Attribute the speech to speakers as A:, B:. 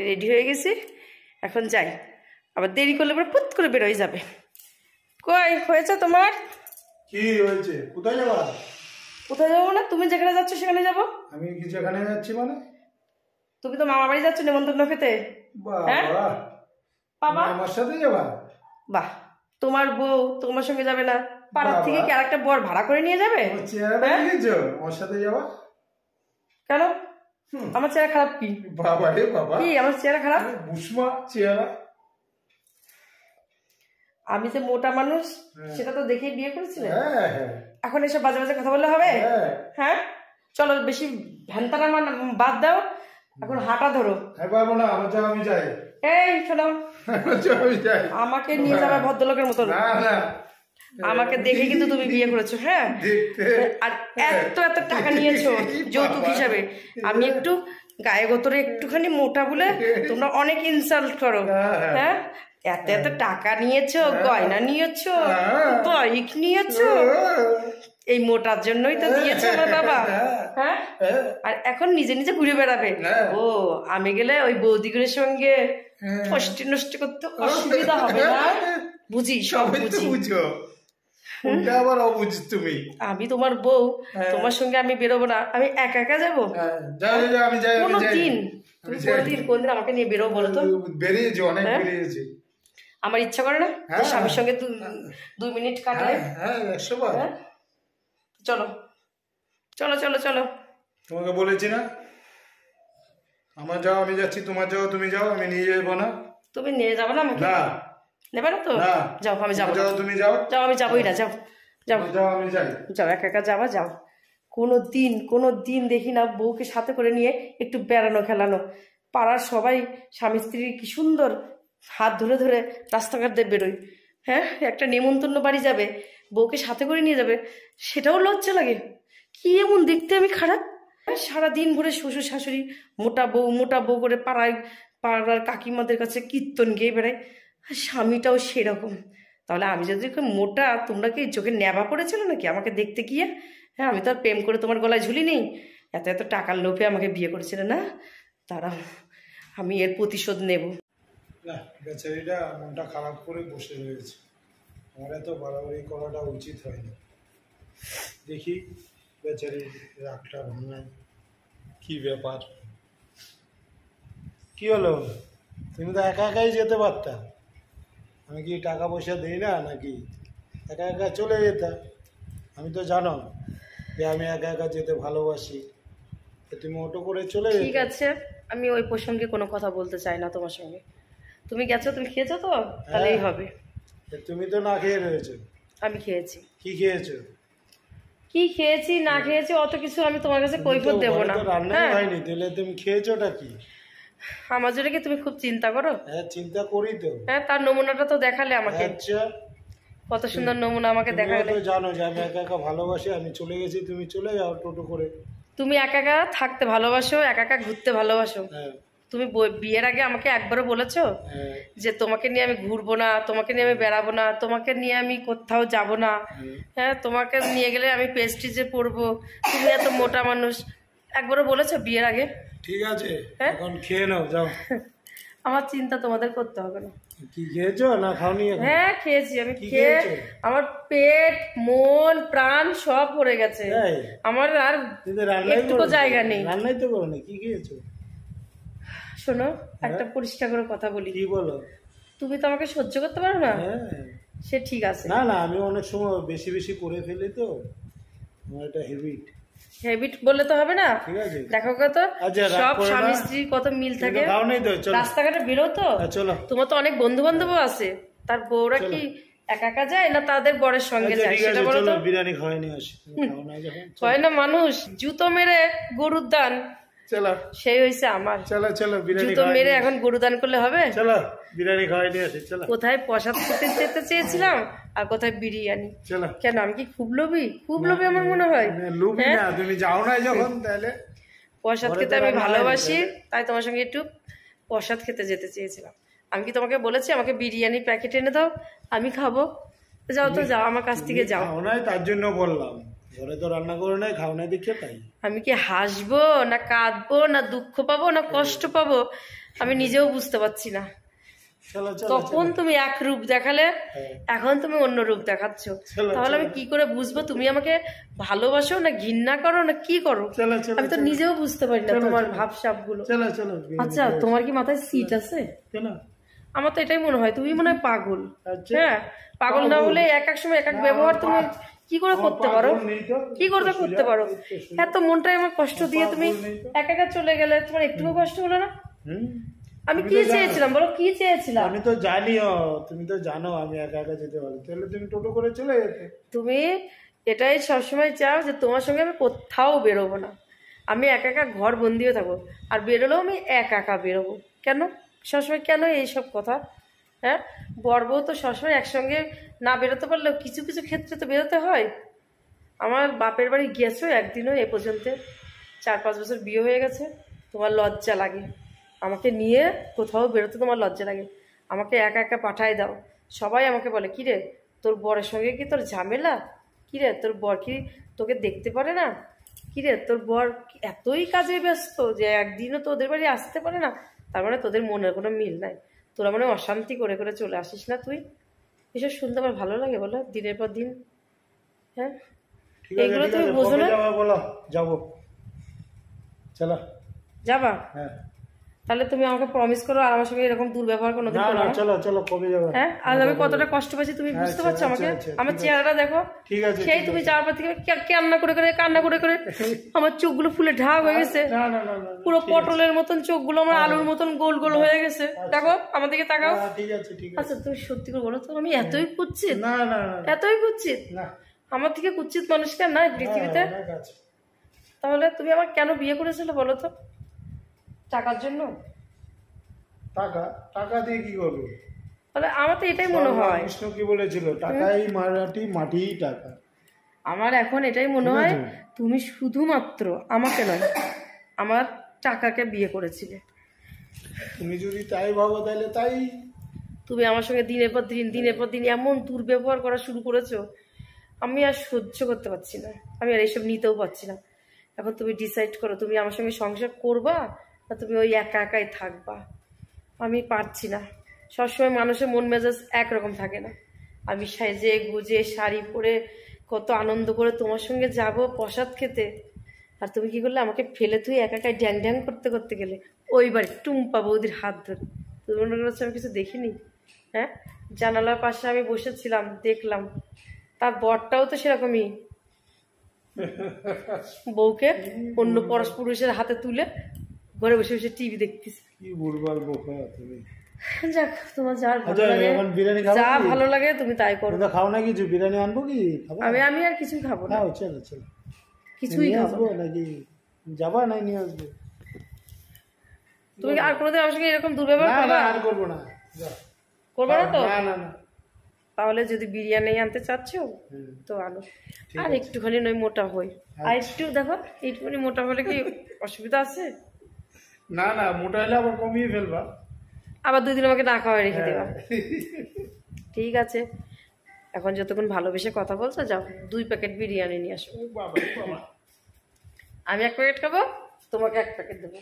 A: Ready হয়ে গেছি, এখন যাই। আবার দেরি করলে পরে পুত করে বেরোয় যাবে। কই হয়েছে তোমার?
B: কি হয়েছে? কোথায় যাবা?
A: কোথায় যাবো না, তুমি যেখানে যাচ্ছ সেখানে যাবো।
B: আমি কি যেখানে যাচ্ছি মানে?
A: তুমি তো মামা বাড়ি যাচ্ছ নেমন্তন্ন খেতে।
B: বাবা,
A: বাবা
B: আমার সাথে যাবা?
A: বাহ, তোমার বউ তোমার সঙ্গে যাবে না? পাড়ার থেকে কি আরেকটা বর ভাড়া করে নিয়ে যাবে?
B: চেহারা দেখেছো? আমার সাথে যাবা
A: কেন? আমার চেহারা খারাপ কি?
B: বাবা রে বাবা,
A: কি আমার চেহারা খারাপ?
B: বুসমা চেহারা।
A: আমি যে মোটা মানুষ সেটা তো দেখেই বিয়ে করেছিলে।
B: হ্যাঁ হ্যাঁ,
A: এখন এসব বাজে বাজে কথা বললে হবে? হ্যাঁ চলো, বেশি ভ্যানতারা বাদ দাও, এখন হাঁটা ধরো।
B: পারবো না, আমার যাও, আমি যাই।
A: এই শোনো, আমাকে নিয়ে যাবে ভদ্রলোকের মতো। আমাকে দেখে কিন্তু তুমি বিয়ে করেছো। হ্যাঁ, আর এত এত টাকা নিয়েছো যৌতুক হিসাবে। আমি একটু গায়ে গোতরে একটুখানি মোটা বলে তোমরা অনেক ইনসাল্ট করো। হ্যাঁ, এত এত টাকা নিয়েছো, গয়না নিয়েছো, বাইক নিয়েছো, এই মোটার জন্যই তো দিয়েছো না বাবা। হ্যাঁ, আর এখন নিজে নিজে ঘুরে বেড়াবে। ও, আমি গেলে ওই বৌদিগুলোর সঙ্গে ফষ্টি নষ্টি করতে অসুবিধা হবে না? বুঝি, সব বুঝি। আমি তোমার বউ, তোমার সঙ্গে আমি বেরোবো না, আমি একা একা যাবো। কোনদিন তুমি কোনদিন আমাকে নিয়ে বেরোবো বলো তো?
B: বেরিয়েছি, অনেক বেরিয়েছি।
A: আমার ইচ্ছা করে না স্বামীর সঙ্গে 2 মিনিট কাটাই? চলো চলো চলো চলো।
B: তোমাকে বলেছি না, আমার যাও আমি যাচ্ছি, তোমার যাও তুমি যাও, আমি নিয়ে যাবো না।
A: তুমি নিয়ে যাবো না আমাকে?
B: না,
A: নেবে না তো? যাও, আমি যাবো।
B: যাও তুমি যাও।
A: যাও, আমি যাবোই না। যাও যাও
B: যাও, আমি যাই।
A: যাও, একা একা যাবা, যাও। কোনো দিন দেখি না বউকে সাথে করে নিয়ে একটু বেড়ানো খেলানো। পাড়ার সবাই স্বামী স্ত্রী কি সুন্দর হাত ধরে ধরে রাস্তাঘাট দিয়ে বেরোয়। হ্যাঁ, একটা নেমন্তন্ন বাড়ি যাবে, বউকে সাথে করে নিয়ে যাবে, সেটাও লজ্জা লাগে। কি এমন দেখতে আমি খারাপ? সারাদিন ভরে শ্বশুর শাশুড়ি মোটা বউ করে পাড়ার কাকিমাদের কাছে কীর্তন গেয়ে বেড়ায়, আর স্বামীটাও সেরকম। তাহলে আমি যদি মোটা, তোমরা কি চোখে ন্যাবা পড়েছিল নাকি আমাকে দেখতে গিয়ে? হ্যাঁ, আমি তো আর প্রেম করে তোমার গলায় ঝুলি নেই। এত এত টাকার লোভে আমাকে বিয়ে করেছিলে না? দাঁড়াও, আমি এর প্রতিশোধ নেব।
B: না, বেচারিটা মনটা খারাপ করে বসে রয়েছে। আমার এত বাড়াবাড়ি করাটা উচিত হয়নি। দেখি বেচারির রাগটা ভাঙায়। কি ব্যাপার, কি হলো? তুমি তো একা একাই যেতে পারতা। আমি কি টাকা পয়সা দিই না নাকি? একা একা চলে যেতাম। আমি তো জানো যে আমি একা একা যেতে ভালোবাসি। তুমি অটো করে চলে যেতে।
A: ঠিক আছে, আমি ওই প্রসঙ্গে কোনো কথা বলতে চাই না তোমার সঙ্গে। তুমি গেছো, তুমি খেয়েছো তো, তাহলেই হবে।
B: তুমি তো না খেয়ে রয়েছো।
A: আমি খেয়েছি।
B: কি খেয়েছো?
A: কি খেয়েছি না খেয়েছি অত কিছু আমি তোমার কাছে কৈফিয়ত দেবো না।
B: রান্নাই হয়নি, তাহলে তুমি খেয়েছোটা কি?
A: আমার জন্য কি তুমি খুব চিন্তা করো?
B: হ্যাঁ, চিন্তা করি তো।
A: হ্যাঁ, তার নমুনাটা তো দেখালে আমাকে।
B: আচ্ছা,
A: কত সুন্দর নমুনা আমাকে দেখালে।
B: তুমি তো জানো যে আমি একা একা ভালোবাসি। আমি চলে গেছি, তুমি চলে যাও টোটো করে।
A: তুমি একা একা থাকতে ভালোবাসো, একা একা ঘুরতে ভালোবাসো। তুমি বিয়ের আগে আমাকে একবারও বলেছো যে তোমাকে নিয়ে আমি ঘুরবো না, তোমাকে নিয়ে আমি বেড়াবো না, তোমাকে নিয়ে আমি কোথাও যাব না? হ্যাঁ, তোমাকে নিয়ে গেলে আমি প্রেস্টিজে পড়বো, তুমি এত মোটা মানুষ, একবারও বলেছো বিয়ের আগে?
B: ঠিক আছে, এখন খেয়ে নাও, যাও।
A: আমার চিন্তা তোমাদের করতে হবে না।
B: কি খেয়েছো না খাওনি?
A: হ্যাঁ, খেয়েছি। আমি খেয়ে আমার পেট মন প্রাণ সব ভরে গেছে। আমার আর একটুকু জায়গা নেই।
B: রান্নাই তো করো না, কি খেয়েছো?
A: শোনো, একটা পরিষ্কার করে কথা বলি।
B: কি বলো?
A: তুমি তো আমাকে সহ্য করতে পারো না। সে ঠিক আছে।
B: না না, আমি অনেক সময় বেশি বেশি করে ফেলি তো, আমার এটা
A: হ্যাবিট বললে তো হবে না। দেখো কত সব স্বামী স্ত্রীর কত মিল থাকে। রাস্তাঘাটে বেরো তো, তোমার তো অনেক বন্ধু বান্ধবও আছে, তার বউরা কি একা একা যায় না তাদের বরের সঙ্গে যায়? সেটা বলো তো।
B: বিরিয়ানি খাওয়াই নিয়ে আসি।
A: হয় না মানুষ জুতো মেরে গরুর দান, সেই হয়েছে আমার। জুতো মেরে এখন গরু দান করলে হবে?
B: বিরিয়ানি খাওয়াই নিয়ে আসি।
A: কোথায় প্রসাদ খেতে যেতে চেয়েছিলাম আর কোথায় বিরিয়ানি। কেন, আমি কি খুব লোভী? খুব লোভী আমার মনে হয়।
B: তুমি যাও না যখন, তাহলে
A: প্রসাদ খেতে আমি ভালোবাসি, তাই তোমার সঙ্গে একটু প্রসাদ খেতে যেতে চেয়েছিলাম। আমি কি তোমাকে বলেছি আমাকে বিরিয়ানি প্যাকেট এনে দাও, আমি খাবো? যাও তো, যাও, আমার কাছ থেকে যাও।
B: তার জন্য বললাম, ঘরে তো রান্না করে নাই, খাও নাই দেখে তাই।
A: আমি কি হাসবো না কাঁদবো না দুঃখ পাবো না কষ্ট পাবো? আমি নিজেও বুঝতে পারছি না।
B: চলো চলো
A: তখন তুমি এক রূপ দেখালে, এখন তুমি অন্য রূপ দেখাচ্ছ। তাহলে আমি কি করে বুঝবো তুমি আমাকে ভালোবাসো না ঘৃণা করো না কি করো?
B: চলো চলো
A: আমি তো নিজেও বুঝতে পারি না তোমার ভাবসাব গুলো।
B: চলো চলো।
A: আচ্ছা, তোমার কি মাথায় সিট আছে?
B: কেন?
A: আমার তো এটাই মনে হয় তুমি মনে হয় পাগল।
B: আচ্ছা।
A: হ্যাঁ, পাগল না হলে এক এক সময় এক এক ব্যবহার তুমি কি করে করতে পারো? কি করে করতে পারো? এত মনটাই আমার কষ্ট দিয়ে তুমি একা একা চলে গেলে, তোমার একটুও কষ্ট হলো না? আমি কি চেয়েছিলাম বলো, কি চেয়েছিলাম?
B: আমি তো জানিও, তুমি তো জানো আমি একা একা যেতে পারি, তাহলে তুমি টোটো করে চলে যেতে।
A: তুমি এটাই সবসময় চাও যে তোমার সঙ্গে আমি কোথাও বেরোবো না, আমি একা একা ঘর বন্দিও থাকবো, আর বেরোলেও আমি একা একা বেরোবো। কেন সবসময় কেন এইসব কথা? হ্যাঁ, বর বউ তো সবসময় একসঙ্গে না বেরোতে পারলেও কিছু কিছু ক্ষেত্রে তো বেরোতে হয়। আমার বাপের বাড়ি গিয়েছো একদিনও এ পর্যন্ত? 4-5 বছর বিয়ে হয়ে গেছে, তোমার লজ্জা লাগে আমাকে নিয়ে কোথাও বেরোতে? তোমার লজ্জা লাগে? আমাকে একা একা পাঠায় দাও। সবাই আমাকে বলে কিরে তোর বরের সঙ্গে কি তোর ঝামেলা? কিরে তোর বর কি তোকে দেখতে পারে না? কিরে তোর বর এতই কাজে ব্যস্ত যে একদিনও তোদের বাড়ি আসতে পারে না? তার মানে তোদের মনের কোনো মিল নাই, তোরা মানে অশান্তি করে করে চলে আসিস না তুই? এসব শুনতে আমার ভালো লাগে বলো, দিনের পর দিন। হ্যাঁ, এইগুলো তুমি বোঝো না?
B: বলো যাবো, চলো
A: যাবা?
B: হ্যাঁ।
A: তাহলে তুমি আমাকে প্রমিস করো আর আমার সঙ্গে এরকম দুর্ব্যবহার কোনোদিন করো না।
B: চলো চলো, কবে যাবো?
A: হ্যাঁ, আর আমি কতটা কষ্ট পাচ্ছি তুমি বুঝতে পারছো আমাকে? আমার চেহারাটা দেখো,
B: ঠিক আছে।
A: সেই তুমি যাওয়ার পর থেকে কান্না করে করে কান্না করে করে আমার চোখগুলো ফুলে ঢাক হয়ে গেছে, পুরো পটলের মতন চোখগুলো আমার আলুর মতন গোল গোল হয়ে গেছে। দেখো আমার দিকে তাকাও।
B: ঠিক আছে ঠিক আছে।
A: আচ্ছা তুমি সত্যি করে বলো তো আমি এতই কুৎসিত?
B: না না
A: এতই কুৎসিত?
B: না,
A: আমার থেকে কুৎসিত মানুষ কেন নাই পৃথিবীতে? তাহলে তুমি আমার কেন বিয়ে করেছিলে বলো তো? টাকার জন্য?
B: টাকা? টাকা দিয়ে কি করবে?
A: তাহলে আমার তো এটাই মনে হয়।
B: কৃষ্ণ কি বলেছিল, টাকাই মাটি টাকা।
A: আমার এখন এটাই মনে হয় তুমি শুধুমাত্র আমাকে নয় আমার টাকাকে বিয়ে করেছিলে।
B: তুমি যদি তাই ভাবো তাহলে তাই।
A: তুমি আমার সঙ্গে দিনের পর দিন এমন দুর্ব্যবহার করা শুরু করেছো, আমি আর সহ্য করতে পারছি না, আমি আর এইসব নিতেও পারছি না। এখন তুমি ডিসাইড করো তুমি আমার সঙ্গে সংসার করবা না তুমি ওই একা একাই থাকবা। আমি পারছি না, সবসময় মানুষের মন মেজাজ একরকম থাকে না। আমি সেজে গুজে শাড়ি পরে কত আনন্দ করে তোমার সঙ্গে যাব প্রসাদ খেতে, আর তুমি কি করলে আমাকে ফেলে তুই একা একাই ড্যাং ড্যাং করতে করতে গেলে ওইবার টুম্পা বৌদির হাত ধরে। তুমি মনে করছো আমি কিছু দেখিনি? হ্যাঁ, জানালার পাশে আমি বসেছিলাম দেখলাম, তার বরটাও তো সেরকমই বউকে অন্য পুরুষের হাতে তুলে ঘরে বসে বসে টিভি দেখতেছে।
B: কি বলবার বোকা তুমি।
A: যাক, তোমার যা ভালো লাগে, যা ভালো লাগে তুমি তাই করো।
B: খাও না কিছু? বিরিয়ানি আনবো কি?
A: আমি আর কিছুই খাবো না।
B: চলো চলো,
A: কিছুই খাবো
B: নাকি যাবা নাই নিয়ে আসবো?
A: তুমি আর কোনোদিন আমার সঙ্গে এরকম দুর্ব্যবহার করবে?
B: আর করবো না।
A: করবে না তো?
B: না না।
A: তাহলে যদি বিরিয়ানি আনতে চাচ্ছো তো আনো, আর একটুখানি নয় মোটা হই। আর একটু দেখো একটুখানি মোটা হলে কি অসুবিধা আছে?
B: না না, মোটা হলে আবার কমিয়ে ফেলবা,
A: আবার 2 দিন আমাকে না খাওয়াই রেখে দেবা। ঠিক আছে, এখন যতক্ষণ ভালোবেসে কথা বলছো যাও 2 প্যাকেট বিরিয়ানি নিয়ে আসো। আমি 1 প্যাকেট খাবো, তোমাকে 1 প্যাকেট দেবো।